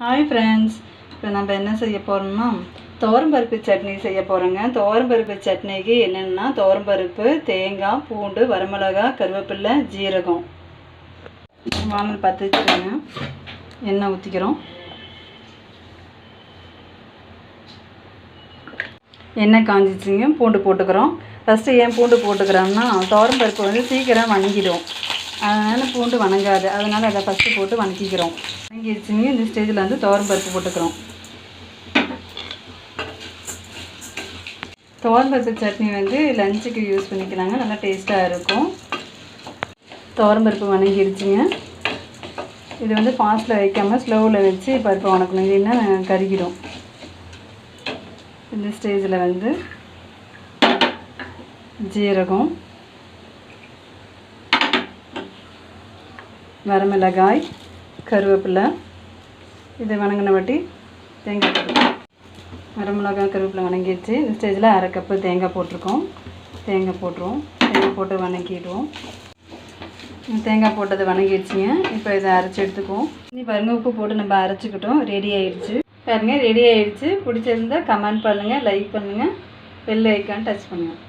Hi friends, இப்போ நம்ம என்ன செய்ய போகிறோம்னா துவரம்பருப்பு சட்னி செய்ய போகிறோங்க. துவரம்பருப்பு சட்னிக்கு என்னென்னா துவரம்பருப்பு, தேங்காய், பூண்டு, வரமிளகாய், கருவேப்பிலை, ஜீரகம். வானல் பற்ற வச்சுக்கோங்க. எண்ணெய் ஊற்றிக்கிறோம். எண்ணெய் காஞ்சிச்சிங்க. பூண்டு போட்டுக்கிறோம். ஃபஸ்ட்டு ஏன் பூண்டு போட்டுக்கிறோம்னா துவரம்பருப்பு சீக்கிரம் வணங்கிடும். அதனால் பூண்டு வணங்காது. அதனால் அதை ஃபஸ்ட்டு போட்டு வணக்கிக்கிறோம். வணங்கிடுச்சுங்க. இந்த ஸ்டேஜில் துவரம்பருப்பு போட்டுக்கிறோம். துவரம்பருப்பு சட்னி லஞ்சுக்கு யூஸ் பண்ணிக்கலாங்க. நல்லா டேஸ்ட்டாக இருக்கும். துவரம்பருப்பு வணங்கிடுச்சுங்க. இது ஃபாஸ்ட்டில் வைக்காமல் ஸ்லோவில் வச்சு பருப்பு வணக்கணும். இல்லைன்னா கருகிடும். இந்த ஸ்டேஜில் ஜீரகம், வரமிளகாய், கருவேப்பிலை, இதை வணங்கின வாட்டி தேங்காய் போட்டுருக்கோம். வரமிளகாய், கருவேப்பிலை வணங்கிடுச்சு. இந்த ஸ்டேஜில் அரை கப்பு தேங்காய் போட்டிருக்கோம். தேங்காய் போட்டுருவோம். தேங்காய் போட்டு வணக்கிடுவோம். தேங்காய் போட்டது வணங்கிடுச்சுங்க. இப்போ இதை அரைச்சி எடுத்துக்குவோம். இனி பாருங்கள், உப்பு போட்டு நம்ம அரைச்சிக்கிட்டோம். ரெடி ஆகிடுச்சு. பாருங்கள், ரெடி ஆகிடுச்சு. பிடிச்சிருந்தா கமெண்ட் பண்ணுங்கள், லைக் பண்ணுங்கள், பெல் ஐக்கான் டச் பண்ணுங்கள்.